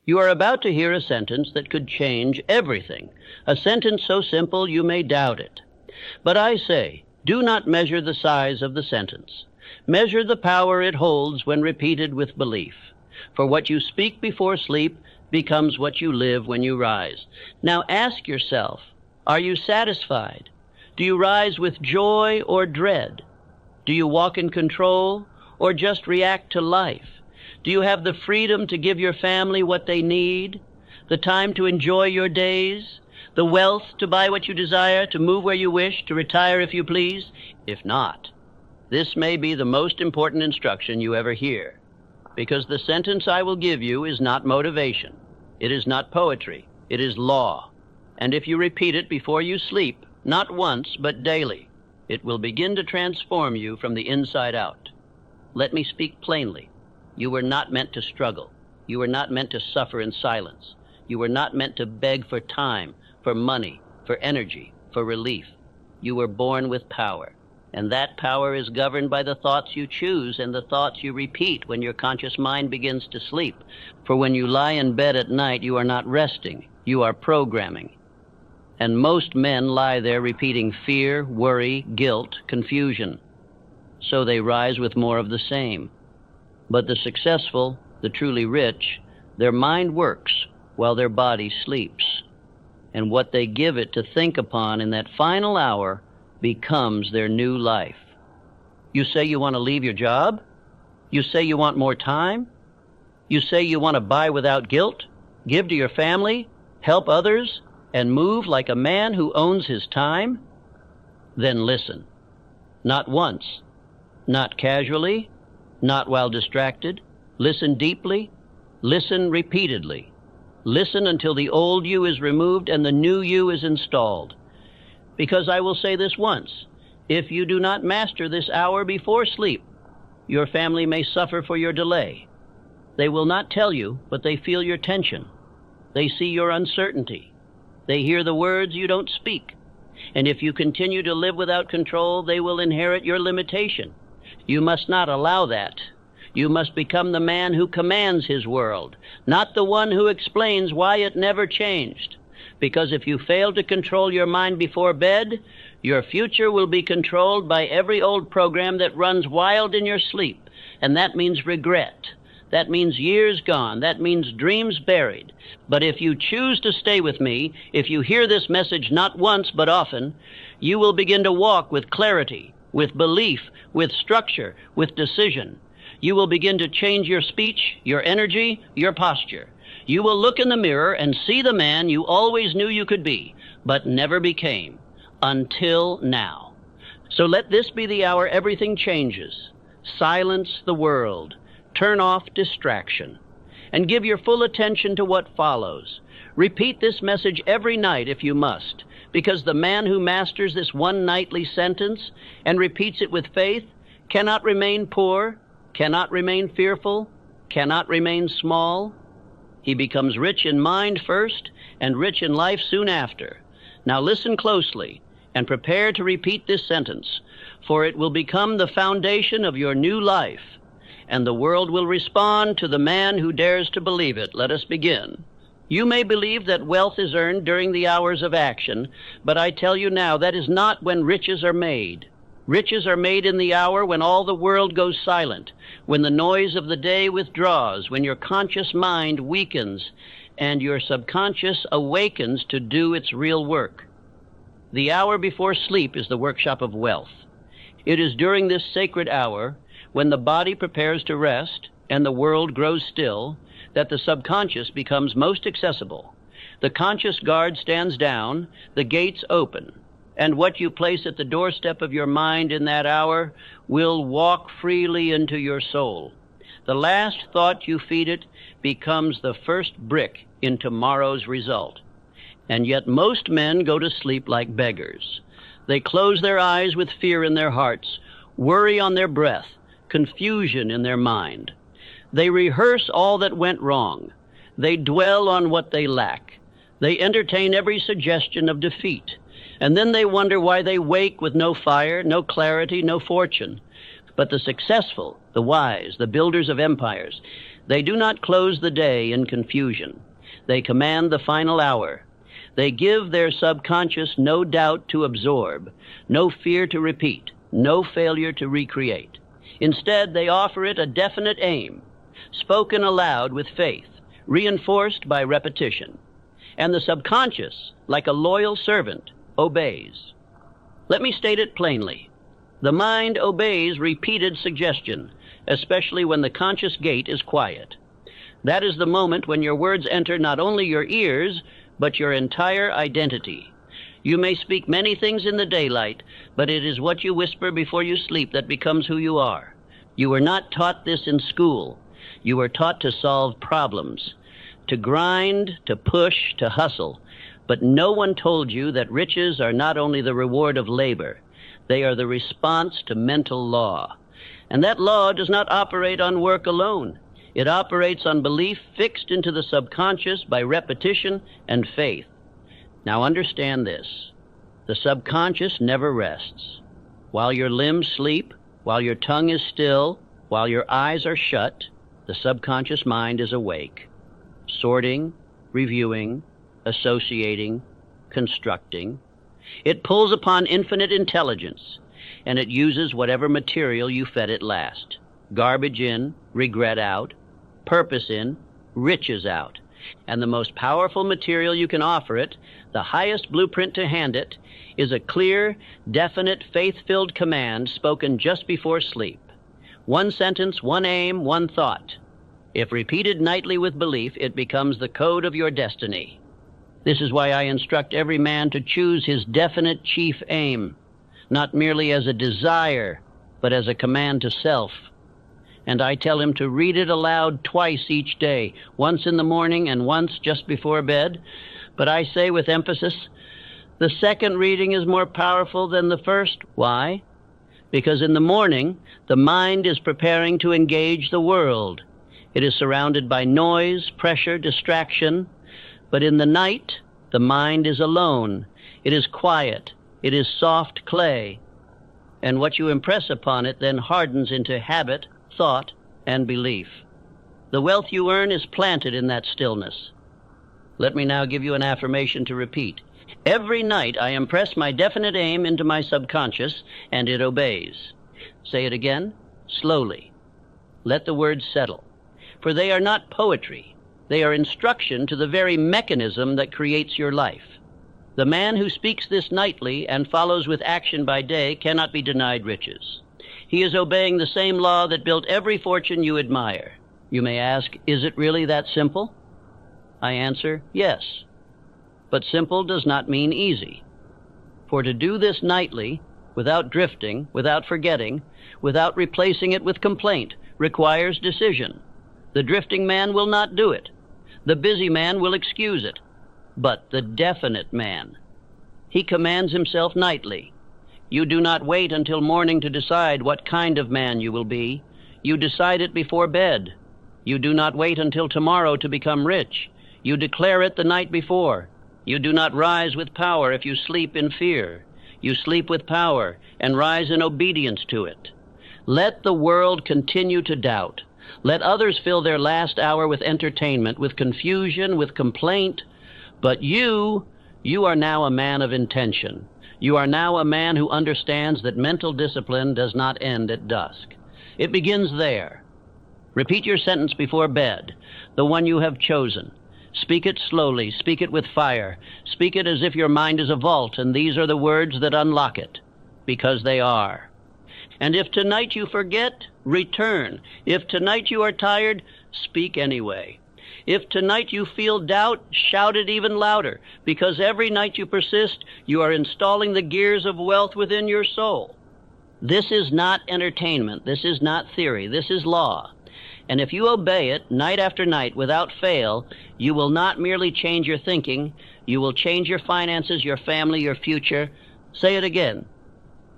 You are about to hear a sentence that could change everything, a sentence so simple you may doubt it. But I say, do not measure the size of the sentence. Measure the power it holds when repeated with belief. For what you speak before sleep becomes what you live when you rise. Now ask yourself, are you satisfied? Do you rise with joy or dread? Do you walk in control or just react to life? Do you have the freedom to give your family what they need, the time to enjoy your days, the wealth to buy what you desire, to move where you wish, to retire if you please? If not, this may be the most important instruction you ever hear, because the sentence I will give you is not motivation. It is not poetry. It is law. And if you repeat it before you sleep, not once, but daily, it will begin to transform you from the inside out. Let me speak plainly. You were not meant to struggle. You were not meant to suffer in silence. You were not meant to beg for time, for money, for energy, for relief. You were born with power, and that power is governed by the thoughts you choose and the thoughts you repeat when your conscious mind begins to sleep. For when you lie in bed at night, you are not resting. You are programming. And most men lie there repeating fear, worry, guilt, confusion. So they rise with more of the same. But the successful, the truly rich, their mind works while their body sleeps. And what they give it to think upon in that final hour becomes their new life. You say you want to leave your job? You say you want more time? You say you want to buy without guilt, give to your family, help others, and move like a man who owns his time? Then listen. Not once, not casually, not while distracted. Listen deeply. Listen repeatedly. Listen until the old you is removed and the new you is installed. Because I will say this once, if you do not master this hour before sleep, your family may suffer for your delay. They will not tell you, but they feel your tension. They see your uncertainty. They hear the words you don't speak. And if you continue to live without control, they will inherit your limitation. You must not allow that. You must become the man who commands his world, not the one who explains why it never changed. Because if you fail to control your mind before bed, your future will be controlled by every old program that runs wild in your sleep. And that means regret. That means years gone. That means dreams buried. But if you choose to stay with me, if you hear this message not once but often, you will begin to walk with clarity, with belief, with structure, with decision. You will begin to change your speech, your energy, your posture. You will look in the mirror and see the man you always knew you could be, but never became, until now. So let this be the hour everything changes. Silence the world. Turn off distraction. And give your full attention to what follows. Repeat this message every night if you must, because the man who masters this one nightly sentence and repeats it with faith cannot remain poor, cannot remain fearful, cannot remain small. He becomes rich in mind first and rich in life soon after. Now listen closely and prepare to repeat this sentence, for it will become the foundation of your new life, and the world will respond to the man who dares to believe it. Let us begin. You may believe that wealth is earned during the hours of action, but I tell you now that is not when riches are made. Riches are made in the hour when all the world goes silent, when the noise of the day withdraws, when your conscious mind weakens and your subconscious awakens to do its real work. The hour before sleep is the workshop of wealth. It is during this sacred hour, when the body prepares to rest and the world grows still, that the subconscious becomes most accessible. The conscious guard stands down, the gates open, and what you place at the doorstep of your mind in that hour will walk freely into your soul. The last thought you feed it becomes the first brick in tomorrow's result. And yet most men go to sleep like beggars. They close their eyes with fear in their hearts, worry on their breath, confusion in their mind. They rehearse all that went wrong. They dwell on what they lack. They entertain every suggestion of defeat. And then they wonder why they wake with no fire, no clarity, no fortune. But the successful, the wise, the builders of empires, They do not close the day in confusion. They command the final hour. They give their subconscious no doubt to absorb, no fear to repeat, no failure to recreate. Instead, they offer it a definite aim, spoken aloud with faith, reinforced by repetition. And the subconscious, like a loyal servant, obeys. Let me state it plainly. The mind obeys repeated suggestion, especially when the conscious gate is quiet. That is the moment when your words enter not only your ears, but your entire identity. You may speak many things in the daylight, but it is what you whisper before you sleep that becomes who you are. You were not taught this in school. You were taught to solve problems, to grind, to push, to hustle. But no one told you that riches are not only the reward of labor, they are the response to mental law. And that law does not operate on work alone. It operates on belief fixed into the subconscious by repetition and faith. Now understand this. The subconscious never rests. While your limbs sleep, while your tongue is still, while your eyes are shut, the subconscious mind is awake, sorting, reviewing, associating, constructing. It pulls upon infinite intelligence, and it uses whatever material you fed it last. Garbage in, regret out, purpose in, riches out. And the most powerful material you can offer it, the highest blueprint to hand it, is a clear, definite, faith-filled command spoken just before sleep. One sentence, one aim, one thought. If repeated nightly with belief, it becomes the code of your destiny. This is why I instruct every man to choose his definite chief aim, not merely as a desire, but as a command to self. And I tell him to read it aloud twice each day, once in the morning and once just before bed. But I say with emphasis, the second reading is more powerful than the first. Why? Because in the morning, the mind is preparing to engage the world. It is surrounded by noise, pressure, distraction. But in the night, the mind is alone. It is quiet. It is soft clay. And what you impress upon it then hardens into habit, thought, and belief. The wealth you earn is planted in that stillness. Let me now give you an affirmation to repeat. Every night I impress my definite aim into my subconscious, and it obeys. Say it again, slowly. Let the words settle. For they are not poetry. They are instruction to the very mechanism that creates your life. The man who speaks this nightly and follows with action by day cannot be denied riches. He is obeying the same law that built every fortune you admire. You may ask, is it really that simple? I answer, yes. But simple does not mean easy. For to do this nightly, without drifting, without forgetting, without replacing it with complaint, requires decision. The drifting man will not do it. The busy man will excuse it. But the definite man, he commands himself nightly. You do not wait until morning to decide what kind of man you will be. You decide it before bed. You do not wait until tomorrow to become rich. You declare it the night before. You do not rise with power if you sleep in fear. You sleep with power and rise in obedience to it. Let the world continue to doubt. Let others fill their last hour with entertainment, with confusion, with complaint. But you are now a man of intention. You are now a man who understands that mental discipline does not end at dusk. It begins there. Repeat your sentence before bed, the one you have chosen. Speak it slowly, speak it with fire. Speak it as if your mind is a vault, and these are the words that unlock it, because they are. And if tonight you forget, return. If tonight you are tired, speak anyway. If tonight you feel doubt, shout it even louder, because every night you persist, you are installing the gears of wealth within your soul. This is not entertainment. This is not theory. This is law. And if you obey it night after night without fail, you will not merely change your thinking, you will change your finances, your family, your future. Say it again.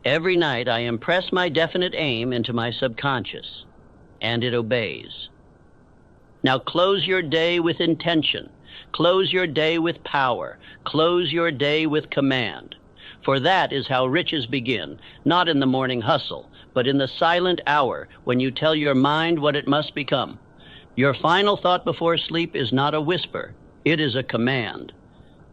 Every night I impress my definite aim into my subconscious, and it obeys. Now close your day with intention. Close your day with power. Close your day with command. For that is how riches begin, not in the morning hustle, but in the silent hour when you tell your mind what it must become. Your final thought before sleep is not a whisper. It is a command.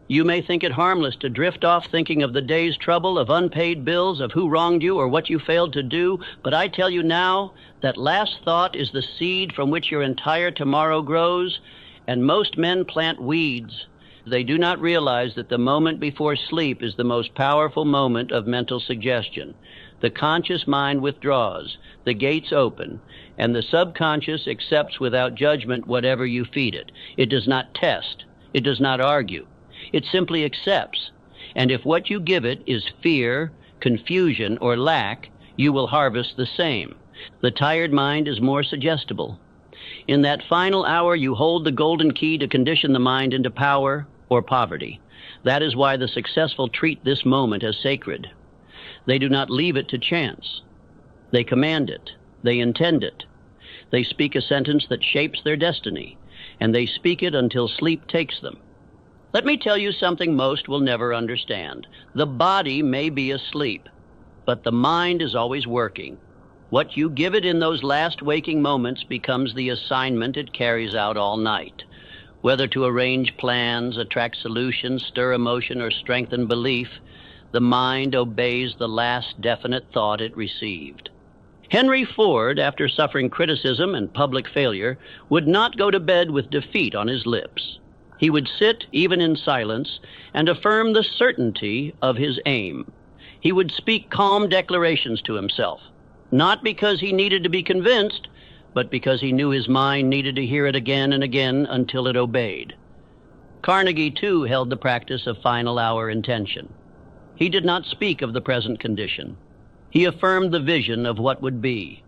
You may think it harmless to drift off thinking of the day's trouble, of unpaid bills, of who wronged you or what you failed to do, but I tell you now that last thought is the seed from which your entire tomorrow grows, and most men plant weeds. They do not realize that the moment before sleep is the most powerful moment of mental suggestion. The conscious mind withdraws, the gates open, and the subconscious accepts without judgment whatever you feed it. It does not test. It does not argue. It simply accepts. And if what you give it is fear, confusion, or lack, you will harvest the same. The tired mind is more suggestible. In that final hour, you hold the golden key to condition the mind into power or poverty. That is why the successful treat this moment as sacred. They do not leave it to chance. They command it. They intend it. They speak a sentence that shapes their destiny, and they speak it until sleep takes them. Let me tell you something most will never understand. The body may be asleep, but the mind is always working. What you give it in those last waking moments becomes the assignment it carries out all night. Whether to arrange plans, attract solutions, stir emotion, or strengthen belief, the mind obeys the last definite thought it received. Henry Ford, after suffering criticism and public failure, would not go to bed with defeat on his lips. He would sit, even in silence, and affirm the certainty of his aim. He would speak calm declarations to himself, not because he needed to be convinced, but because he knew his mind needed to hear it again and again until it obeyed. Carnegie, too, held the practice of final hour intention. He did not speak of the present condition. He affirmed the vision of what would be.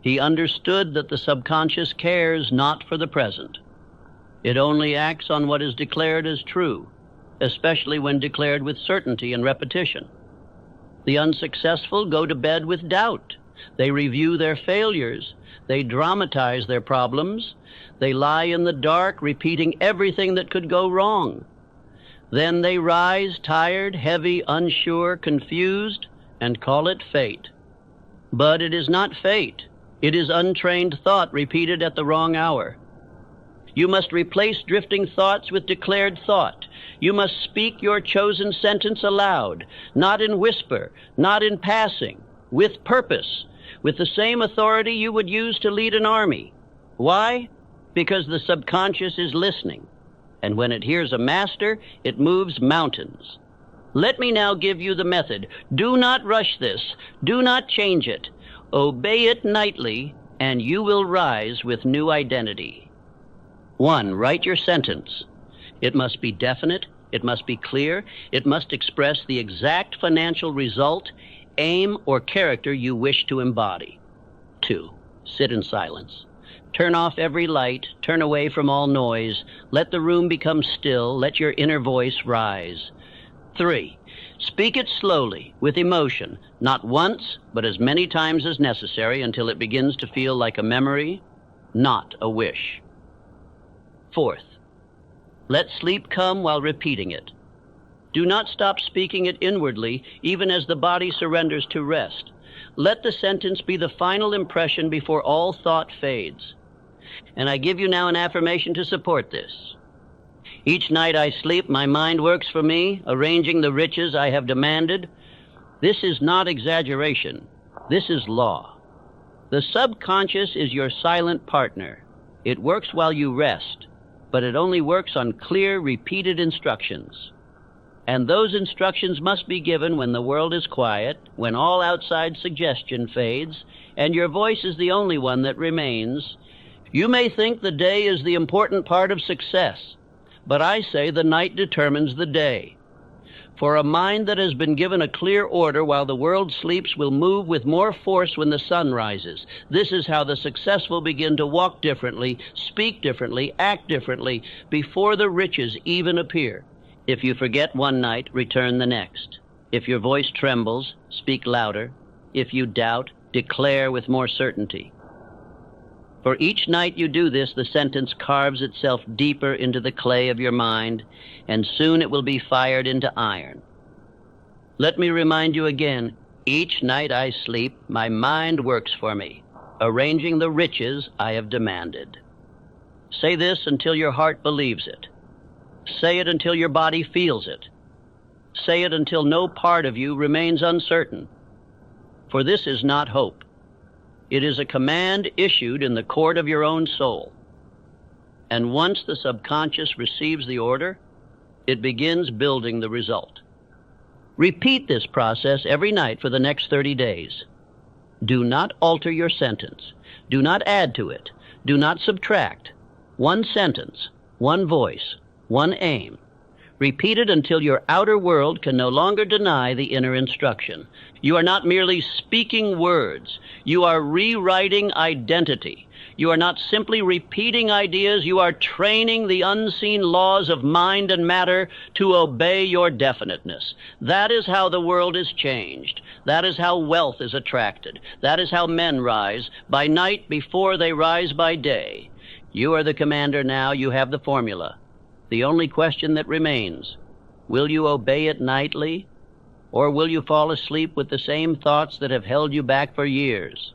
He understood that the subconscious cares not for the present. It only acts on what is declared as true, especially when declared with certainty and repetition. The unsuccessful go to bed with doubt. They review their failures. They dramatize their problems. They lie in the dark, repeating everything that could go wrong. Then they rise, tired, heavy, unsure, confused, and call it fate. But it is not fate. It is untrained thought repeated at the wrong hour. You must replace drifting thoughts with declared thought. You must speak your chosen sentence aloud, not in whisper, not in passing, with purpose, with the same authority you would use to lead an army. Why? Because the subconscious is listening, and when it hears a master, it moves mountains. Let me now give you the method. Do not rush this. Do not change it. Obey it nightly, and you will rise with new identity. 1. Write your sentence. It must be definite. It must be clear. It must express the exact financial result, aim, or character you wish to embody. 2. Sit in silence. Turn off every light. Turn away from all noise. Let the room become still. Let your inner voice rise. 3. Speak it slowly, with emotion, not once, but as many times as necessary until it begins to feel like a memory, not a wish. 4th, let sleep come while repeating it. Do not stop speaking it inwardly, even as the body surrenders to rest. Let the sentence be the final impression before all thought fades. And I give you now an affirmation to support this. Each night I sleep, my mind works for me, arranging the riches I have demanded. This is not exaggeration. This is law. The subconscious is your silent partner. It works while you rest, but it only works on clear, repeated instructions. And those instructions must be given when the world is quiet, when all outside suggestion fades, and your voice is the only one that remains. You may think the day is the important part of success, but I say the night determines the day. For a mind that has been given a clear order while the world sleeps will move with more force when the sun rises. This is how the successful begin to walk differently, speak differently, act differently, before the riches even appear. If you forget one night, return the next. If your voice trembles, speak louder. If you doubt, declare with more certainty. For each night you do this, the sentence carves itself deeper into the clay of your mind, and soon it will be fired into iron. Let me remind you again, each night I sleep, my mind works for me, arranging the riches I have demanded. Say this until your heart believes it. Say it until your body feels it. Say it until no part of you remains uncertain. For this is not hope. It is a command issued in the court of your own soul. And once the subconscious receives the order, it begins building the result. Repeat this process every night for the next 30 days. Do not alter your sentence. Do not add to it. Do not subtract. One sentence, one voice, one aim. Repeat it until your outer world can no longer deny the inner instruction. You are not merely speaking words. You are rewriting identity. You are not simply repeating ideas. You are training the unseen laws of mind and matter to obey your definiteness. That is how the world is changed. That is how wealth is attracted. That is how men rise by night before they rise by day. You are the commander now. You have the formula. The only question that remains, will you obey it nightly, or will you fall asleep with the same thoughts that have held you back for years?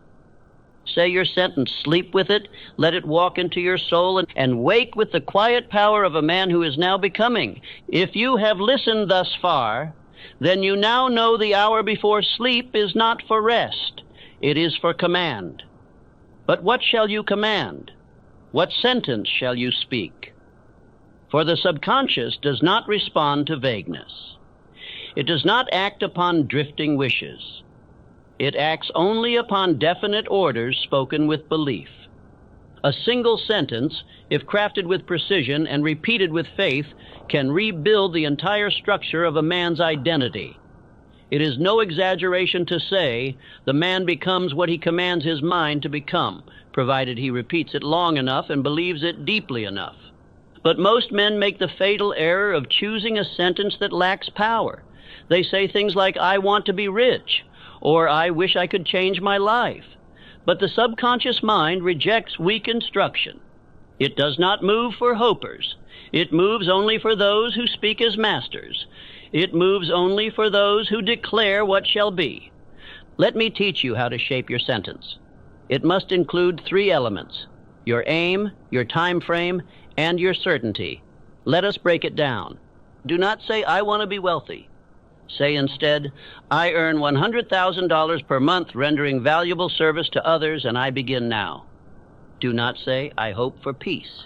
Say your sentence, sleep with it, let it walk into your soul, and wake with the quiet power of a man who is now becoming. If you have listened thus far, then you now know the hour before sleep is not for rest. It is for command. But what shall you command? What sentence shall you speak? For the subconscious does not respond to vagueness. It does not act upon drifting wishes. It acts only upon definite orders spoken with belief. A single sentence, if crafted with precision and repeated with faith, can rebuild the entire structure of a man's identity. It is no exaggeration to say the man becomes what he commands his mind to become, provided he repeats it long enough and believes it deeply enough. But most men make the fatal error of choosing a sentence that lacks power. They say things like, I want to be rich, or I wish I could change my life. But the subconscious mind rejects weak instruction. It does not move for hopers. It moves only for those who speak as masters. It moves only for those who declare what shall be. Let me teach you how to shape your sentence. It must include 3 elements: your aim, your time frame, and your certainty. Let us break it down. Do not say, I want to be wealthy. Say instead, I earn $100,000 per month rendering valuable service to others, and I begin now. Do not say, I hope for peace.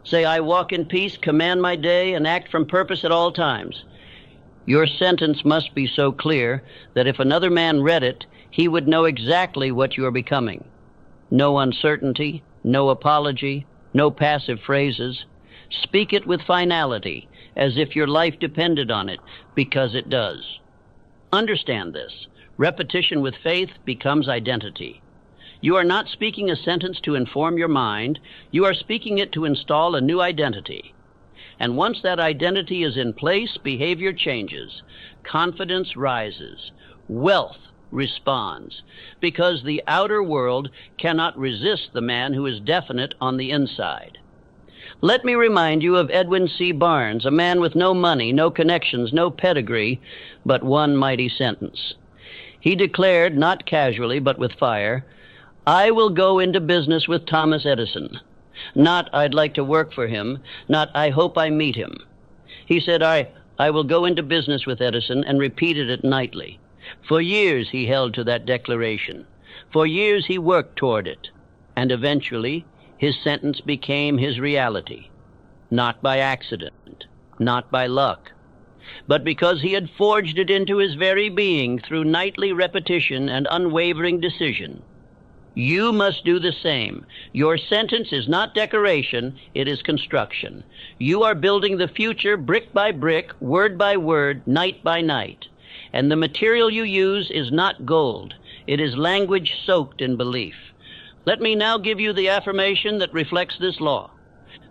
Say, I walk in peace, command my day, and act from purpose at all times. Your sentence must be so clear that if another man read it, he would know exactly what you are becoming. No uncertainty, no apology, no passive phrases. Speak it with finality, as if your life depended on it, because it does. Understand this. Repetition with faith becomes identity. You are not speaking a sentence to inform your mind. You are speaking it to install a new identity. And once that identity is in place, behavior changes. Confidence rises. Wealth responds, because the outer world cannot resist the man who is definite on the inside. Let me remind you of Edwin C. Barnes, a man with no money, no connections, no pedigree, but one mighty sentence. He declared, not casually but with fire, I will go into business with Thomas Edison. Not, I'd like to work for him, not, I hope I meet him. He said, I will go into business with Edison, and repeated it nightly. For years he held to that declaration. For years he worked toward it. And eventually his sentence became his reality. Not by accident, not by luck, but because he had forged it into his very being through nightly repetition and unwavering decision. You must do the same. Your sentence is not decoration, it is construction. You are building the future brick by brick, word by word, night by night. And the material you use is not gold. It is language soaked in belief. Let me now give you the affirmation that reflects this law.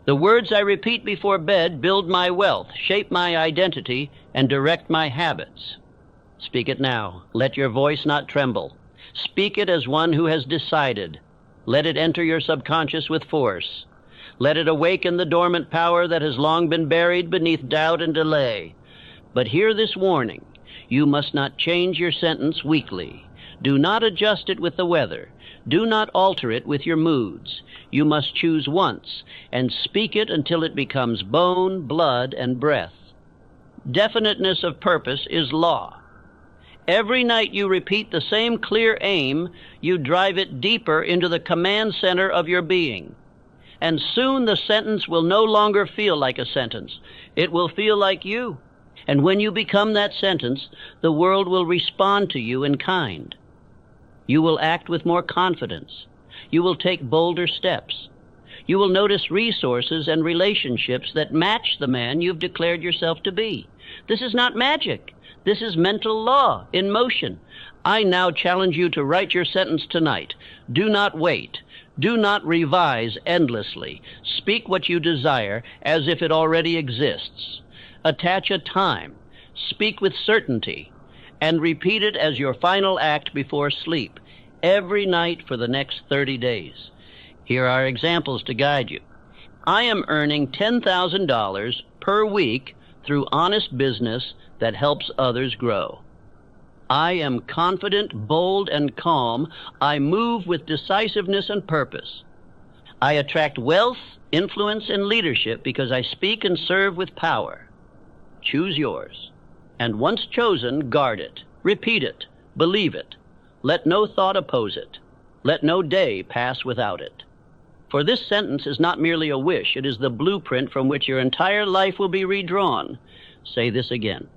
The words I repeat before bed build my wealth, shape my identity, and direct my habits. Speak it now. Let your voice not tremble. Speak it as one who has decided. Let it enter your subconscious with force. Let it awaken the dormant power that has long been buried beneath doubt and delay. But hear this warning. You must not change your sentence weakly. Do not adjust it with the weather. Do not alter it with your moods. You must choose once and speak it until it becomes bone, blood, and breath. Definiteness of purpose is law. Every night you repeat the same clear aim, you drive it deeper into the command center of your being. And soon the sentence will no longer feel like a sentence. It will feel like you. And when you become that sentence, the world will respond to you in kind. You will act with more confidence. You will take bolder steps. You will notice resources and relationships that match the man you've declared yourself to be. This is not magic. This is mental law in motion. I now challenge you to write your sentence tonight. Do not wait. Do not revise endlessly. Speak what you desire as if it already exists. Attach a time. Speak with certainty. And repeat it as your final act before sleep, every night for the next 30 days. Here are examples to guide you. I am earning $10,000 per week through honest business that helps others grow. I am confident, bold, and calm. I move with decisiveness and purpose. I attract wealth, influence, and leadership because I speak and serve with power. Choose yours. And once chosen, guard it. Repeat it. Believe it. Let no thought oppose it. Let no day pass without it. For this sentence is not merely a wish. It is the blueprint from which your entire life will be redrawn. Say this again.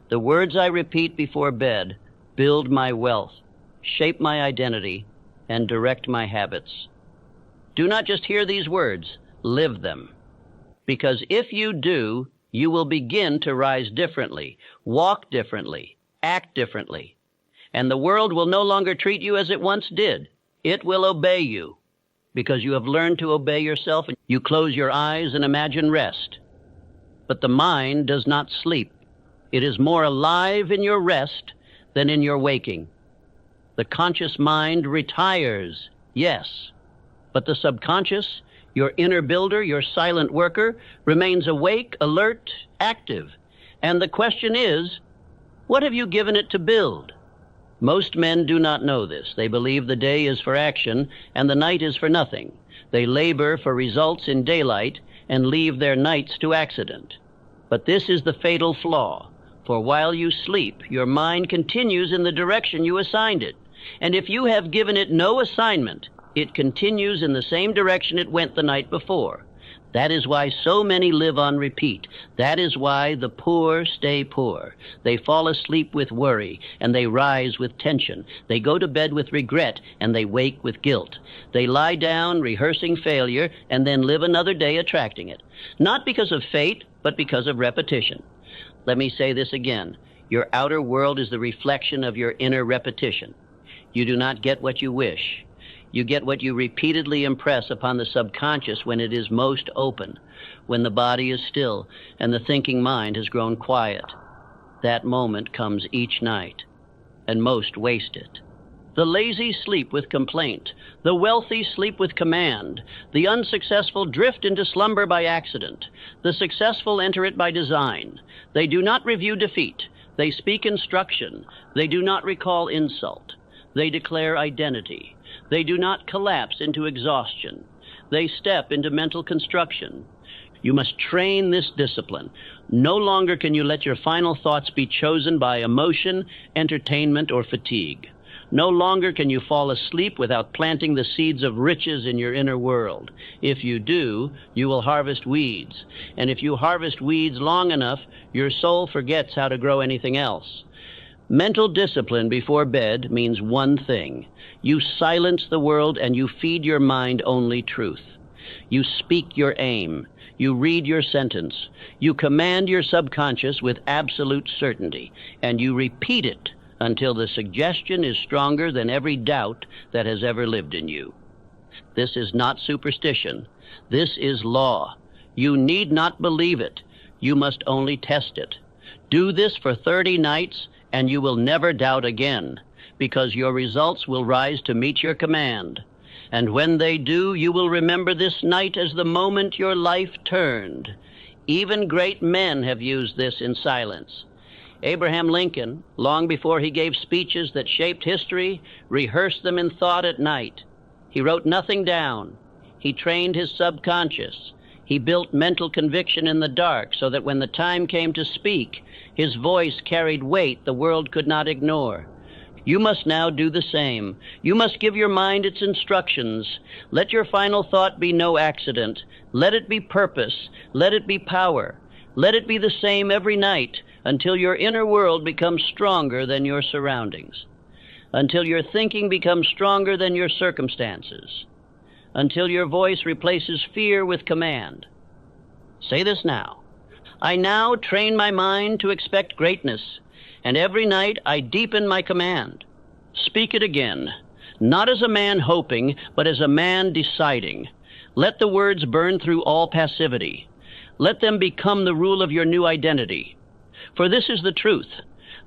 The words I repeat before bed build my wealth, shape my identity, and direct my habits. Do not just hear these words, live them. Because if you do, you will begin to rise differently, walk differently, act differently. And the world will no longer treat you as it once did. It will obey you. Because you have learned to obey yourself, you close your eyes and imagine rest. But the mind does not sleep. It is more alive in your rest than in your waking. The conscious mind retires, yes, but the subconscious, your inner builder, your silent worker, remains awake, alert, active. And the question is, what have you given it to build? Most men do not know this. They believe the day is for action and the night is for nothing. They labor for results in daylight and leave their nights to accident. But this is the fatal flaw. For while you sleep, your mind continues in the direction you assigned it. And if you have given it no assignment, it continues in the same direction it went the night before. That is why so many live on repeat. That is why the poor stay poor. They fall asleep with worry, and they rise with tension. They go to bed with regret, and they wake with guilt. They lie down rehearsing failure, and then live another day attracting it. Not because of fate, but because of repetition. Let me say this again. Your outer world is the reflection of your inner repetition. You do not get what you wish. You get what you repeatedly impress upon the subconscious when it is most open, when the body is still and the thinking mind has grown quiet. That moment comes each night, and most waste it. The lazy sleep with complaint. The wealthy sleep with command. The unsuccessful drift into slumber by accident. The successful enter it by design. They do not review defeat. They speak instruction. They do not recall insult. They declare identity. They do not collapse into exhaustion. They step into mental construction. You must train this discipline. No longer can you let your final thoughts be chosen by emotion, entertainment, or fatigue. No longer can you fall asleep without planting the seeds of riches in your inner world. If you do, you will harvest weeds. And if you harvest weeds long enough, your soul forgets how to grow anything else. Mental discipline before bed means one thing. You silence the world and you feed your mind only truth. You speak your aim. You read your sentence. You command your subconscious with absolute certainty. And you repeat it until the suggestion is stronger than every doubt that has ever lived in you. This is not superstition. This is law. You need not believe it. You must only test it. Do this for 30 nights, and you will never doubt again, because your results will rise to meet your command. And when they do, you will remember this night as the moment your life turned. Even great men have used this in silence. Abraham Lincoln, long before he gave speeches that shaped history, rehearsed them in thought at night. He wrote nothing down. He trained his subconscious. He built mental conviction in the dark so that when the time came to speak, his voice carried weight the world could not ignore. You must now do the same. You must give your mind its instructions. Let your final thought be no accident. Let it be purpose. Let it be power. Let it be the same every night until your inner world becomes stronger than your surroundings, until your thinking becomes stronger than your circumstances, until your voice replaces fear with command. Say this now. I now train my mind to expect greatness, and every night I deepen my command. Speak it again, not as a man hoping, but as a man deciding. Let the words burn through all passivity. Let them become the rule of your new identity. For this is the truth.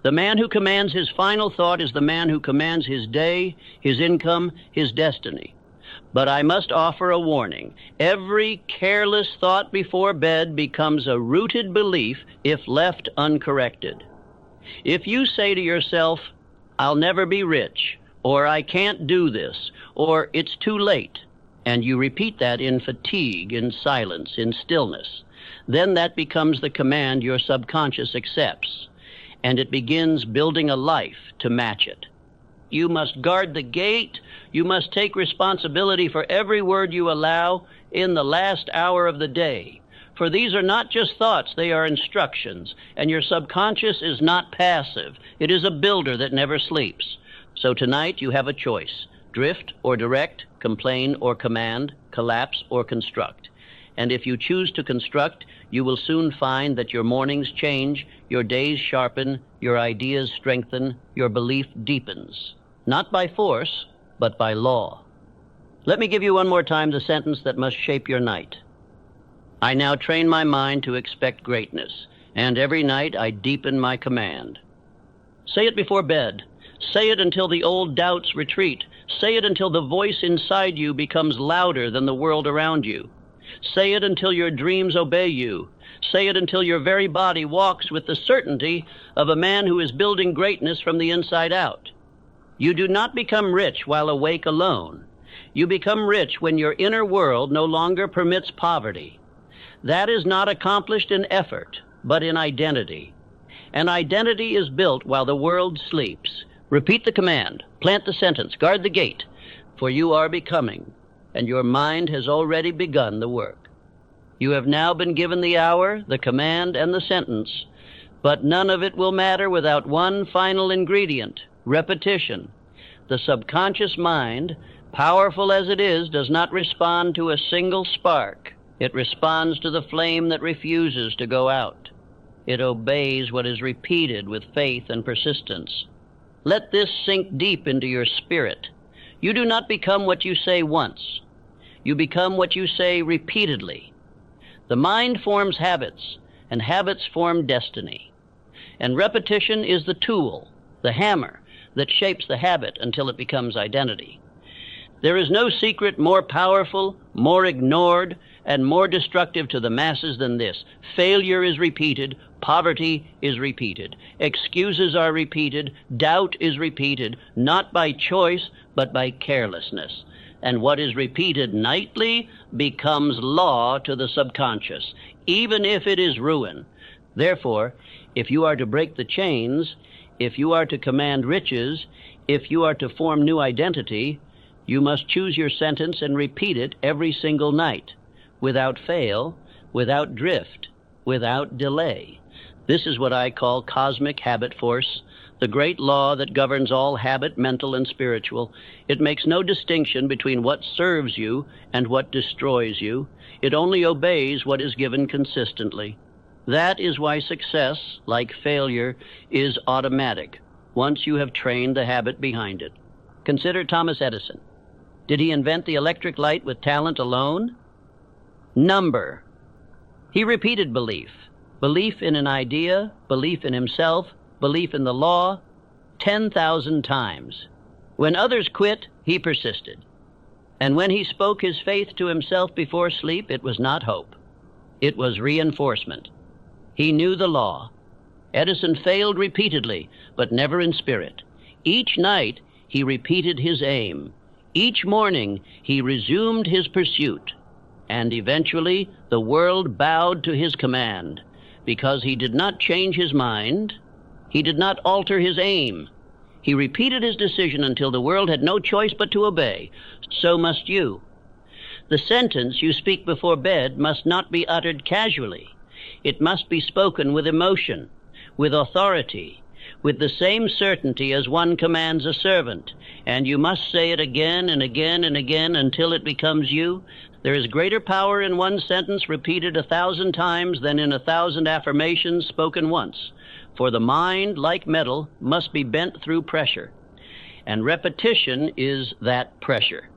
The man who commands his final thought is the man who commands his day, his income, his destiny. But I must offer a warning. Every careless thought before bed becomes a rooted belief if left uncorrected. If you say to yourself, I'll never be rich, or I can't do this, or it's too late, and you repeat that in fatigue, in silence, in stillness, then that becomes the command your subconscious accepts, and it begins building a life to match it. You must guard the gate. You must take responsibility for every word you allow in the last hour of the day. For these are not just thoughts, they are instructions, and your subconscious is not passive. It is a builder that never sleeps. So tonight you have a choice: drift or direct, complain or command, collapse or construct. And if you choose to construct, you will soon find that your mornings change, your days sharpen, your ideas strengthen, your belief deepens. Not by force, but by law. Let me give you one more time the sentence that must shape your night. I now train my mind to expect greatness, and every night I deepen my command. Say it before bed. Say it until the old doubts retreat. Say it until the voice inside you becomes louder than the world around you. Say it until your dreams obey you. Say it until your very body walks with the certainty of a man who is building greatness from the inside out. You do not become rich while awake alone. You become rich when your inner world no longer permits poverty. That is not accomplished in effort, but in identity. And identity is built while the world sleeps. Repeat the command, plant the sentence, guard the gate, for you are becoming, and your mind has already begun the work. You have now been given the hour, the command, and the sentence, but none of it will matter without one final ingredient: repetition. The subconscious mind, powerful as it is, does not respond to a single spark. It responds to the flame that refuses to go out. It obeys what is repeated with faith and persistence. Let this sink deep into your spirit. You do not become what you say once. You become what you say repeatedly. The mind forms habits, and habits form destiny. And repetition is the tool, the hammer, that shapes the habit until it becomes identity. There is no secret more powerful, more ignored, and more destructive to the masses than this. Failure is repeated, poverty is repeated, excuses are repeated, doubt is repeated, not by choice, but by carelessness. And what is repeated nightly becomes law to the subconscious, even if it is ruin. Therefore, if you are to break the chains, if you are to command riches, if you are to form new identity, you must choose your sentence and repeat it every single night, without fail, without drift, without delay. This is what I call cosmic habit force, the great law that governs all habit, mental and spiritual. It makes no distinction between what serves you and what destroys you. It only obeys what is given consistently. That is why success, like failure, is automatic, once you have trained the habit behind it. Consider Thomas Edison. Did he invent the electric light with talent alone? Number. He repeated belief. Belief in an idea, belief in himself, belief in the law, 10,000 times. When others quit, he persisted. And when he spoke his faith to himself before sleep, it was not hope. It was reinforcement. He knew the law. Edison failed repeatedly, but never in spirit. Each night he repeated his aim. Each morning he resumed his pursuit. And eventually the world bowed to his command, because he did not change his mind. He did not alter his aim. He repeated his decision until the world had no choice but to obey. So must you. The sentence you speak before bed must not be uttered casually. It must be spoken with emotion, with authority, with the same certainty as one commands a servant, and you must say it again and again and again until it becomes you. There is greater power in one sentence repeated 1,000 times than in 1,000 affirmations spoken once, for the mind, like metal, must be bent through pressure, and repetition is that pressure.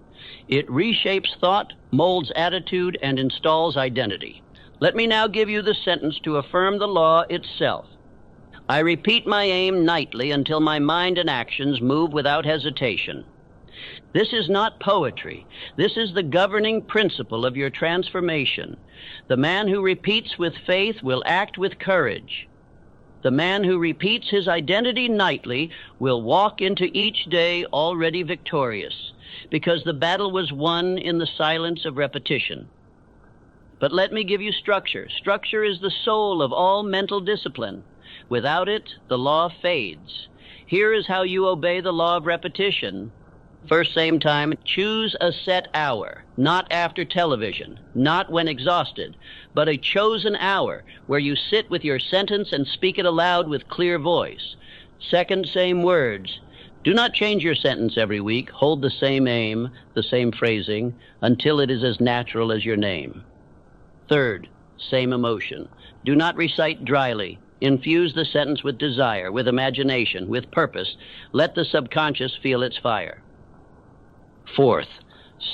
It reshapes thought, molds attitude, and installs identity. Let me now give you the sentence to affirm the law itself. I repeat my aim nightly until my mind and actions move without hesitation. This is not poetry. This is the governing principle of your transformation. The man who repeats with faith will act with courage. The man who repeats his identity nightly will walk into each day already victorious, because the battle was won in the silence of repetition. But let me give you structure. Structure is the soul of all mental discipline. Without it, the law fades. Here is how you obey the law of repetition. First, same time, choose a set hour, not after television, not when exhausted, but a chosen hour where you sit with your sentence and speak it aloud with clear voice. Second, same words. Do not change your sentence every week. Hold the same aim, the same phrasing, until it is as natural as your name. Third, same emotion. Do not recite dryly. Infuse the sentence with desire, with imagination, with purpose. Let the subconscious feel its fire. Fourth,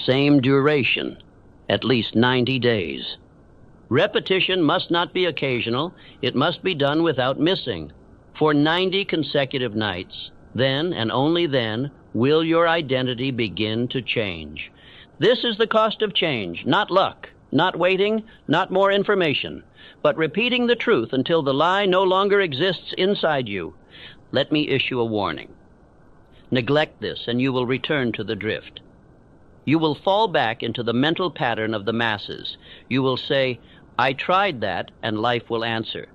same duration, at least 90 days. Repetition must not be occasional. It must be done without missing. For 90 consecutive nights, then and only then will your identity begin to change. This is the cost of change, not luck, not waiting, not more information, but repeating the truth until the lie no longer exists inside you. Let me issue a warning. Neglect this, and you will return to the drift. You will fall back into the mental pattern of the masses. You will say, I tried that, and life will answer.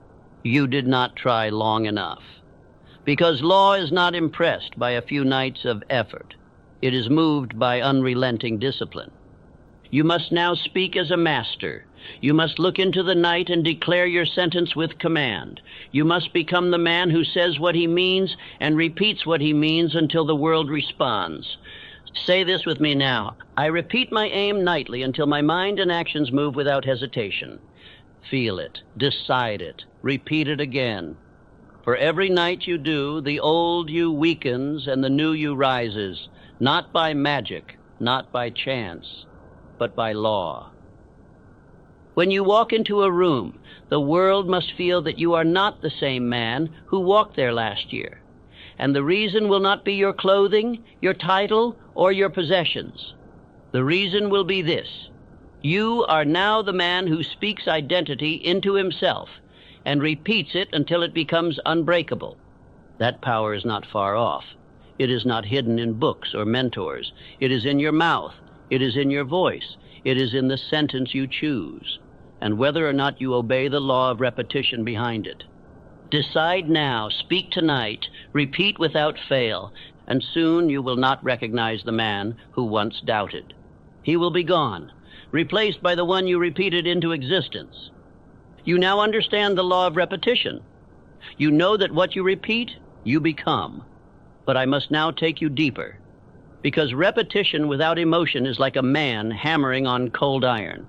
You did not try long enough. Because law is not impressed by a few nights of effort. It is moved by unrelenting discipline. You must now speak as a master. You must look into the night and declare your sentence with command. You must become the man who says what he means and repeats what he means until the world responds. Say this with me now. I repeat my aim nightly until my mind and actions move without hesitation. Feel it. Decide it. Repeat it again. For every night you do, the old you weakens and the new you rises, not by magic, not by chance, but by law. When you walk into a room, the world must feel that you are not the same man who walked there last year. And the reason will not be your clothing, your title, or your possessions. The reason will be this. You are now the man who speaks identity into himself and repeats it until it becomes unbreakable. That power is not far off. It is not hidden in books or mentors. It is in your mouth. It is in your voice. It is in the sentence you choose, and whether or not you obey the law of repetition behind it. Decide now, speak tonight, repeat without fail, and soon you will not recognize the man who once doubted. He will be gone, replaced by the one you repeated into existence. You now understand the law of repetition. You know that what you repeat, you become. But I must now take you deeper, because repetition without emotion is like a man hammering on cold iron.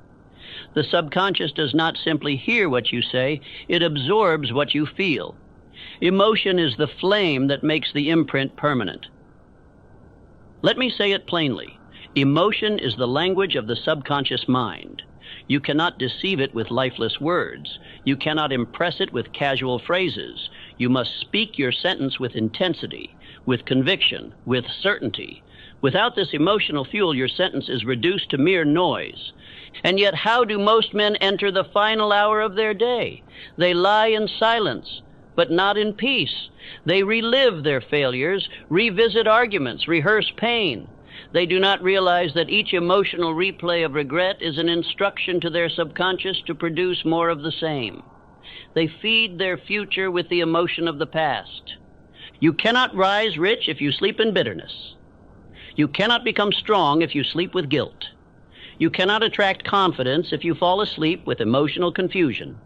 The subconscious does not simply hear what you say, it absorbs what you feel. Emotion is the flame that makes the imprint permanent. Let me say it plainly. Emotion is the language of the subconscious mind. You cannot deceive it with lifeless words. You cannot impress it with casual phrases. You must speak your sentence with intensity, with conviction, with certainty. Without this emotional fuel, your sentence is reduced to mere noise. And yet, how do most men enter the final hour of their day? They lie in silence, but not in peace. They relive their failures, revisit arguments, rehearse pain. They do not realize that each emotional replay of regret is an instruction to their subconscious to produce more of the same. They feed their future with the emotion of the past. You cannot rise rich if you sleep in bitterness. You cannot become strong if you sleep with guilt. You cannot attract confidence if you fall asleep with emotional confusion.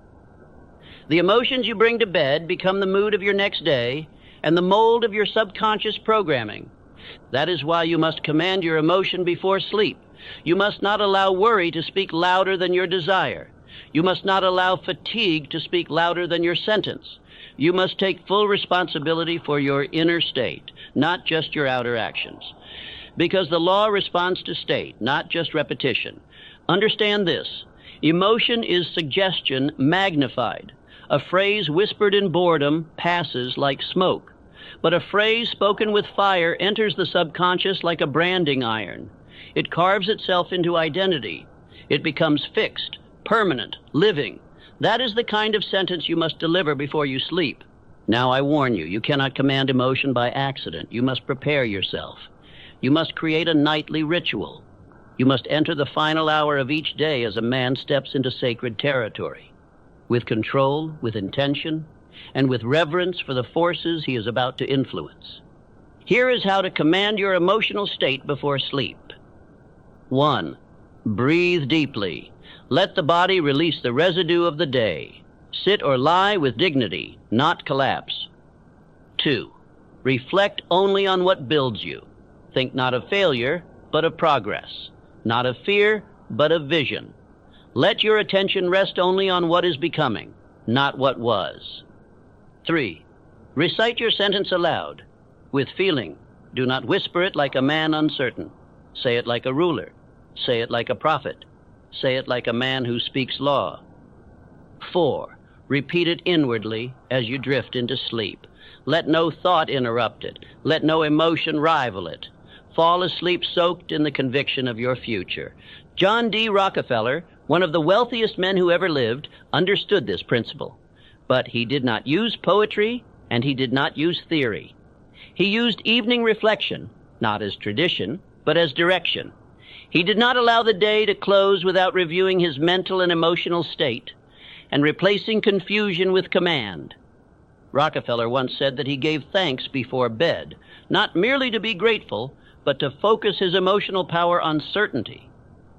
The emotions you bring to bed become the mood of your next day and the mold of your subconscious programming. That is why you must command your emotion before sleep. You must not allow worry to speak louder than your desire. You must not allow fatigue to speak louder than your sentence. You must take full responsibility for your inner state, not just your outer actions. Because the law responds to state, not just repetition. Understand this. Emotion is suggestion magnified. A phrase whispered in boredom passes like smoke. But a phrase spoken with fire enters the subconscious like a branding iron. It carves itself into identity. It becomes fixed, permanent, living. That is the kind of sentence you must deliver before you sleep. Now I warn you, you cannot command emotion by accident. You must prepare yourself. You must create a nightly ritual. You must enter the final hour of each day as a man steps into sacred territory, with control, with intention, and with reverence for the forces he is about to influence. Here is how to command your emotional state before sleep. 1. Breathe deeply. Let the body release the residue of the day. Sit or lie with dignity, not collapse. 2. Reflect only on what builds you. Think not of failure, but of progress. Not of fear, but of vision. Let your attention rest only on what is becoming, not what was. 3. Recite your sentence aloud, with feeling. Do not whisper it like a man uncertain. Say it like a ruler. Say it like a prophet. Say it like a man who speaks law. 4. Repeat it inwardly as you drift into sleep. Let no thought interrupt it. Let no emotion rival it. Fall asleep soaked in the conviction of your future. John D. Rockefeller, one of the wealthiest men who ever lived, understood this principle. But he did not use poetry, and he did not use theory. He used evening reflection, not as tradition, but as direction. He did not allow the day to close without reviewing his mental and emotional state and replacing confusion with command. Rockefeller once said that he gave thanks before bed, not merely to be grateful, but to focus his emotional power on certainty.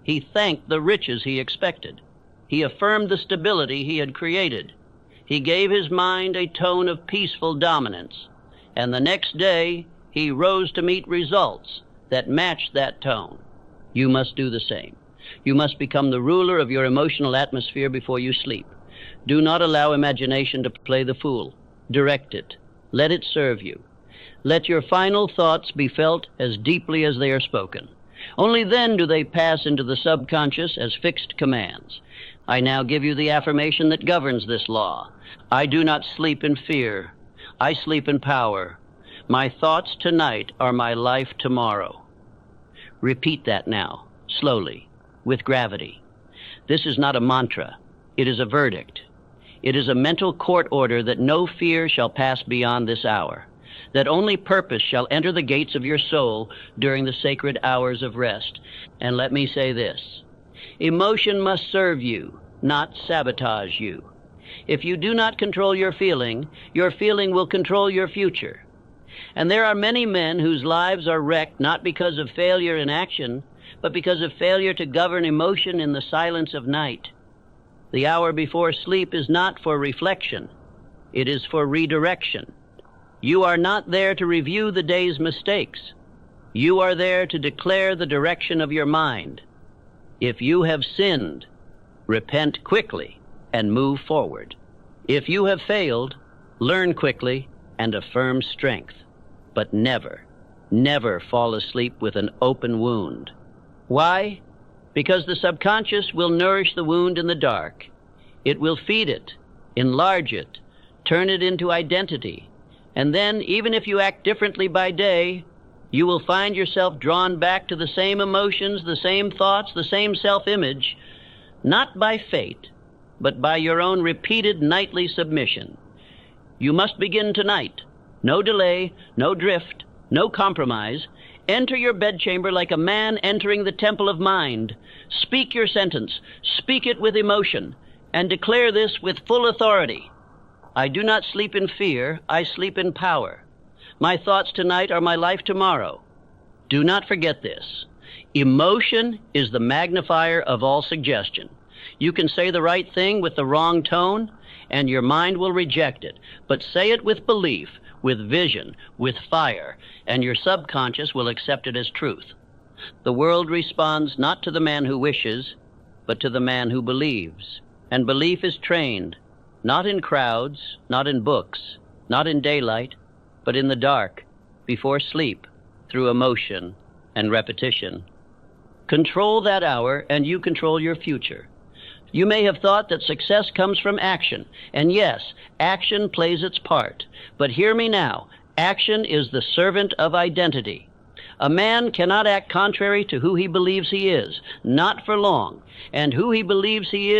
He thanked the riches he expected. He affirmed the stability he had created. He gave his mind a tone of peaceful dominance, and the next day he rose to meet results that matched that tone. You must do the same. You must become the ruler of your emotional atmosphere before you sleep. Do not allow imagination to play the fool. Direct it. Let it serve you. Let your final thoughts be felt as deeply as they are spoken. Only then do they pass into the subconscious as fixed commands. I now give you the affirmation that governs this law. I do not sleep in fear. I sleep in power. My thoughts tonight are my life tomorrow. Repeat that now, slowly, with gravity. This is not a mantra. It is a verdict. It is a mental court order that no fear shall pass beyond this hour, that only purpose shall enter the gates of your soul during the sacred hours of rest. And let me say this: emotion must serve you, not sabotage you. If you do not control your feeling will control your future. And there are many men whose lives are wrecked not because of failure in action, but because of failure to govern emotion in the silence of night. The hour before sleep is not for reflection. It is for redirection. You are not there to review the day's mistakes. You are there to declare the direction of your mind. If you have sinned, repent quickly and move forward. If you have failed, learn quickly and affirm strength. But never, never fall asleep with an open wound. Why? Because the subconscious will nourish the wound in the dark. It will feed it, enlarge it, turn it into identity. And then, even if you act differently by day, you will find yourself drawn back to the same emotions, the same thoughts, the same self-image, not by fate, but by your own repeated nightly submission. You must begin tonight. No delay, no drift, no compromise. Enter your bedchamber like a man entering the temple of mind. Speak your sentence. Speak it with emotion. And declare this with full authority. I do not sleep in fear. I sleep in power. My thoughts tonight are my life tomorrow. Do not forget this. Emotion is the magnifier of all suggestion. You can say the right thing with the wrong tone, and your mind will reject it. But say it with belief, with vision, with fire, and your subconscious will accept it as truth. The world responds not to the man who wishes, but to the man who believes. And belief is trained, not in crowds, not in books, not in daylight, but in the dark, before sleep, through emotion and repetition. Control that hour, and you control your future. You may have thought that success comes from action, and yes, action plays its part. But hear me now, action is the servant of identity. A man cannot act contrary to who he believes he is, not for long, and who he believes he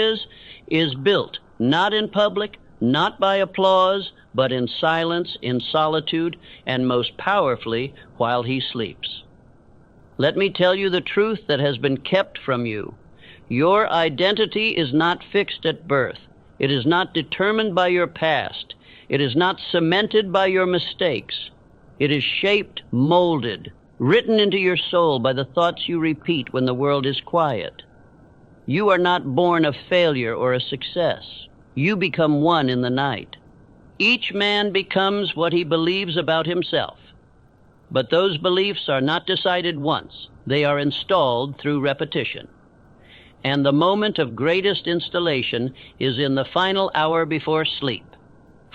is built, not in public, not by applause, but in silence, in solitude, and most powerfully while he sleeps. Let me tell you the truth that has been kept from you. Your identity is not fixed at birth. It is not determined by your past. It is not cemented by your mistakes. It is shaped, molded, written into your soul by the thoughts you repeat when the world is quiet. You are not born a failure or a success. You become one in the night. Each man becomes what he believes about himself. But those beliefs are not decided once. They are installed through repetition. And the moment of greatest installation is in the final hour before sleep.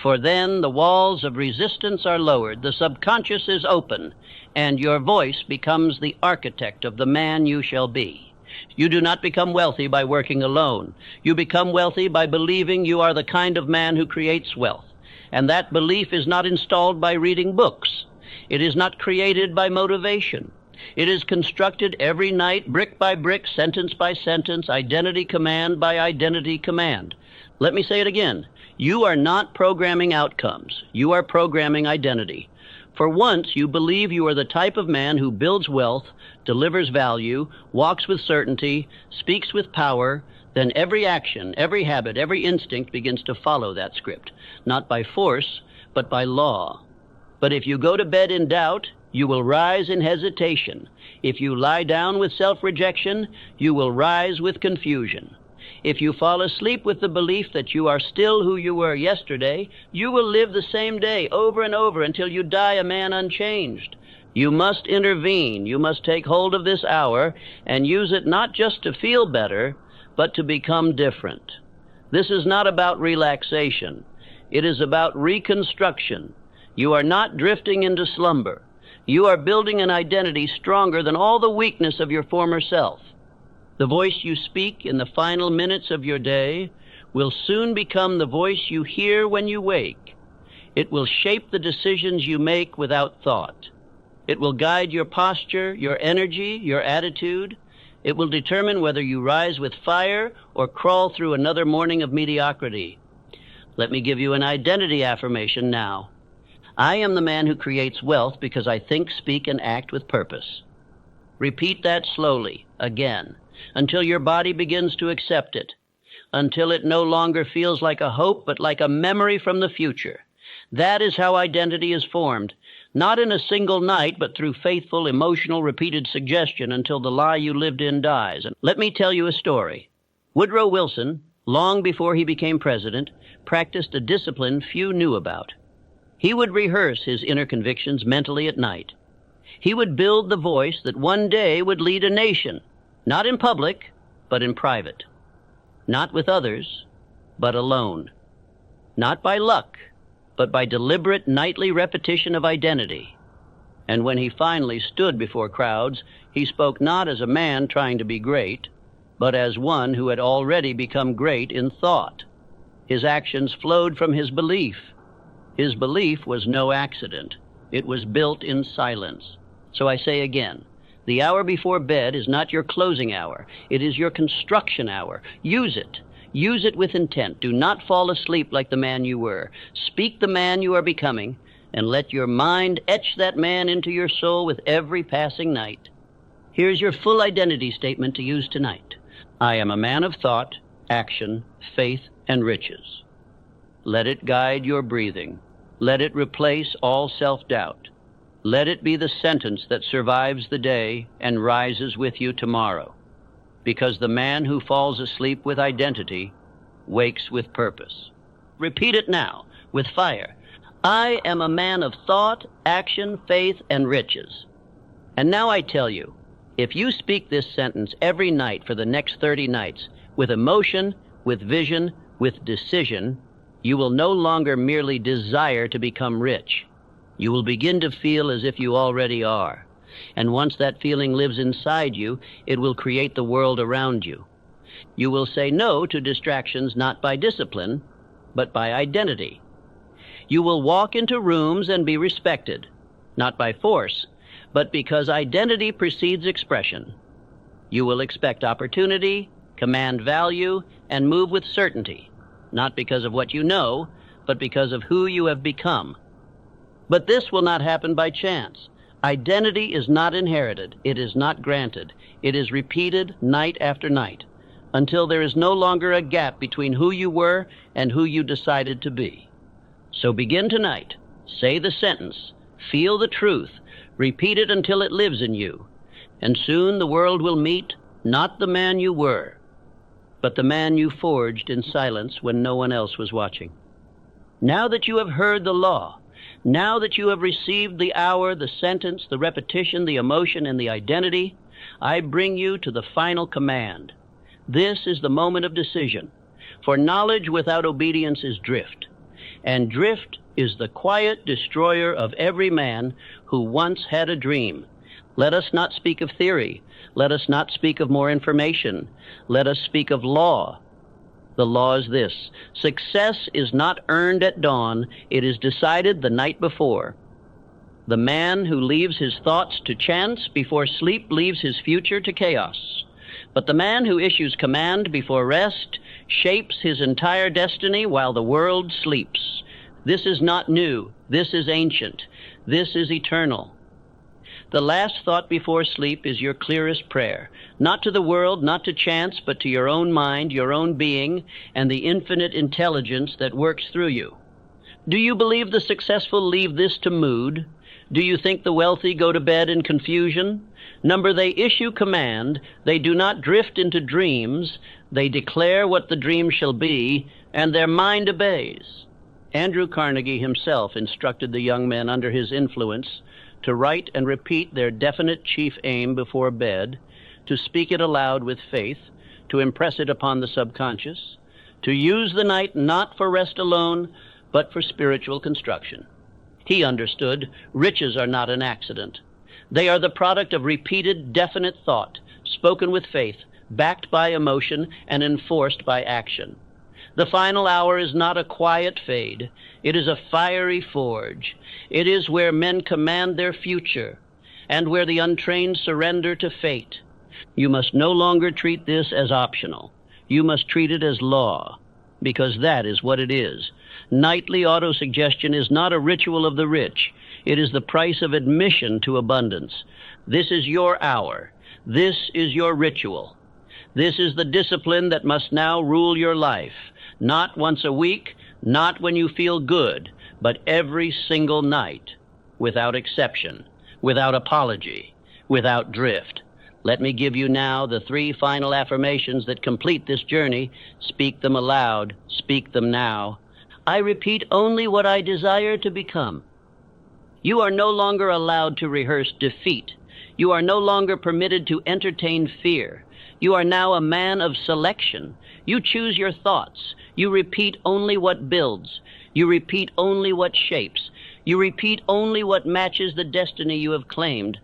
For then the walls of resistance are lowered, the subconscious is open, and your voice becomes the architect of the man you shall be. You do not become wealthy by working alone. You become wealthy by believing you are the kind of man who creates wealth. And that belief is not installed by reading books. It is not created by motivation. It is constructed every night, brick by brick, sentence by sentence, identity command by identity command. Let me say it again. You are not programming outcomes. You are programming identity. For once you believe you are the type of man who builds wealth, delivers value, walks with certainty, speaks with power, then every action, every habit, every instinct begins to follow that script, not by force, but by law. But if you go to bed in doubt, you will rise in hesitation. If you lie down with self-rejection, you will rise with confusion. If you fall asleep with the belief that you are still who you were yesterday, you will live the same day over and over until you die a man unchanged. You must intervene. You must take hold of this hour and use it not just to feel better, but to become different. This is not about relaxation. It is about reconstruction. You are not drifting into slumber. You are building an identity stronger than all the weakness of your former self. The voice you speak in the final minutes of your day will soon become the voice you hear when you wake. It will shape the decisions you make without thought. It will guide your posture, your energy, your attitude. It will determine whether you rise with fire or crawl through another morning of mediocrity. Let me give you an identity affirmation now. I am the man who creates wealth because I think, speak, and act with purpose. Repeat that slowly, again, until your body begins to accept it, until it no longer feels like a hope, but like a memory from the future. That is how identity is formed, not in a single night, but through faithful, emotional, repeated suggestion until the lie you lived in dies. And let me tell you a story. Woodrow Wilson, long before he became president, practiced a discipline few knew about. He would rehearse his inner convictions mentally at night. He would build the voice that one day would lead a nation, not in public, but in private. Not with others, but alone. Not by luck, but by deliberate nightly repetition of identity. And when he finally stood before crowds, he spoke not as a man trying to be great, but as one who had already become great in thought. His actions flowed from his belief. His belief was no accident. It was built in silence. So I say again, the hour before bed is not your closing hour. It is your construction hour. Use it. Use it with intent. Do not fall asleep like the man you were. Speak the man you are becoming, and let your mind etch that man into your soul with every passing night. Here's your full identity statement to use tonight. I am a man of thought, action, faith, and riches. Let it guide your breathing. Let it replace all self-doubt. Let it be the sentence that survives the day and rises with you tomorrow. Because the man who falls asleep with identity wakes with purpose. Repeat it now with fire. I am a man of thought, action, faith, and riches. And now I tell you, if you speak this sentence every night for the next 30 nights, with emotion, with vision, with decision, you will no longer merely desire to become rich. You will begin to feel as if you already are. And once that feeling lives inside you, it will create the world around you. You will say no to distractions not by discipline, but by identity. You will walk into rooms and be respected, not by force, but because identity precedes expression. You will expect opportunity, command value, and move with certainty, not because of what you know, but because of who you have become. But this will not happen by chance. Identity is not inherited. It is not granted. It is repeated night after night, until there is no longer a gap between who you were and who you decided to be. So begin tonight. Say the sentence. Feel the truth. Repeat it until it lives in you. And soon the world will meet not the man you were, but the man you forged in silence when no one else was watching. Now that you have heard the law, now that you have received the hour, the sentence, the repetition, the emotion, and the identity, I bring you to the final command. This is the moment of decision, for knowledge without obedience is drift, and drift is the quiet destroyer of every man who once had a dream. Let us not speak of theory. Let us not speak of more information. Let us speak of law. The law is this: success is not earned at dawn, it is decided the night before. The man who leaves his thoughts to chance before sleep leaves his future to chaos. But the man who issues command before rest shapes his entire destiny while the world sleeps. This is not new. This is ancient. This is eternal. The last thought before sleep is your clearest prayer, not to the world, not to chance, but to your own mind, your own being, and the infinite intelligence that works through you. Do you believe the successful leave this to mood? Do you think the wealthy go to bed in confusion? Number, they issue command, they do not drift into dreams, they declare what the dream shall be, and their mind obeys. Andrew Carnegie himself instructed the young men under his influence to write and repeat their definite chief aim before bed, to speak it aloud with faith, to impress it upon the subconscious, to use the night not for rest alone, but for spiritual construction. He understood riches are not an accident. They are the product of repeated, definite thought, spoken with faith, backed by emotion, and enforced by action. The final hour is not a quiet fade. It is a fiery forge. It is where men command their future, and where the untrained surrender to fate. You must no longer treat this as optional. You must treat it as law, because that is what it is. Nightly autosuggestion is not a ritual of the rich. It is the price of admission to abundance. This is your hour. This is your ritual. This is the discipline that must now rule your life. Not once a week, not when you feel good, but every single night, without exception, without apology, without drift. Let me give you now the 3 final affirmations that complete this journey. Speak them aloud. Speak them now. I repeat only what I desire to become. You are no longer allowed to rehearse defeat. You are no longer permitted to entertain fear. You are now a man of selection. You choose your thoughts. You repeat only what builds. You repeat only what shapes. You repeat only what matches the destiny you have claimed.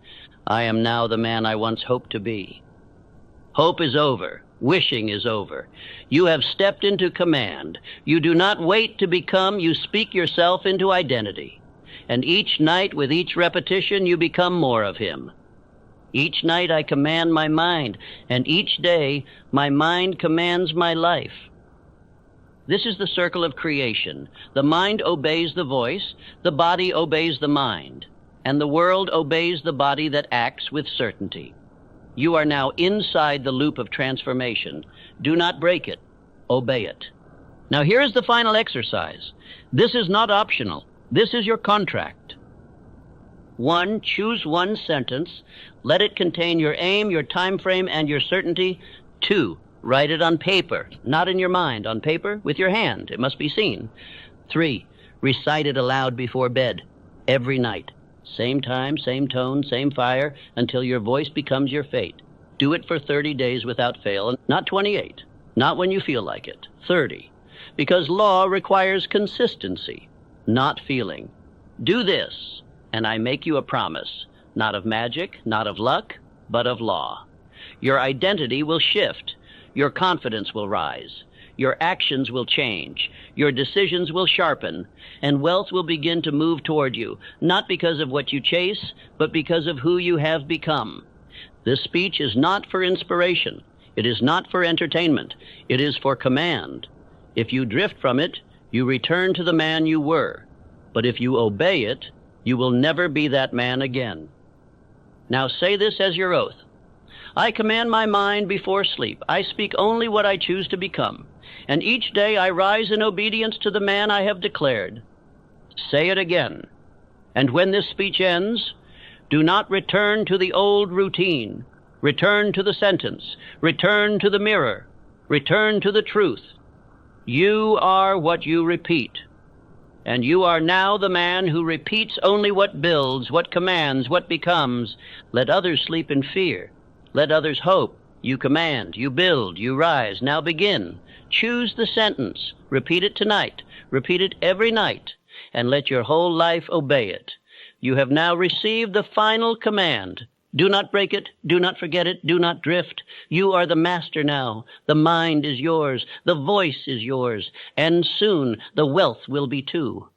I am now the man I once hoped to be. Hope is over. Wishing is over. You have stepped into command. You do not wait to become. You speak yourself into identity. And each night, with each repetition, you become more of him. Each night I command my mind, and each day my mind commands my life. This is the circle of creation. The mind obeys the voice, the body obeys the mind, and the world obeys the body that acts with certainty. You are now inside the loop of transformation. Do not break it. Obey it. Now here is the final exercise. This is not optional. This is your contract. 1. Choose one sentence. Let it contain your aim, your time frame, and your certainty. 2. Write it on paper, not in your mind, on paper with your hand. It must be seen. 3. Recite it aloud before bed every night. Same time, same tone, same fire, until your voice becomes your fate. Do it for 30 days without fail, not 28. Not when you feel like it. 30. Because law requires consistency, not feeling. Do this, and I make you a promise, not of magic, not of luck, but of law. Your identity will shift. Your confidence will rise. Your actions will change. Your decisions will sharpen. And wealth will begin to move toward you, not because of what you chase, but because of who you have become. This speech is not for inspiration. It is not for entertainment. It is for command. If you drift from it, you return to the man you were. But if you obey it, you will never be that man again. Now say this as your oath. I command my mind before sleep. I speak only what I choose to become. And each day I rise in obedience to the man I have declared. Say it again. And when this speech ends, do not return to the old routine. Return to the sentence. Return to the mirror. Return to the truth. You are what you repeat. And you are now the man who repeats only what builds, what commands, what becomes. Let others sleep in fear. Let others hope. You command, you build, you rise. Now begin. Choose the sentence. Repeat it tonight. Repeat it every night. And let your whole life obey it. You have now received the final command. Do not break it. Do not forget it. Do not drift. You are the master now. The mind is yours. The voice is yours. And soon the wealth will be too.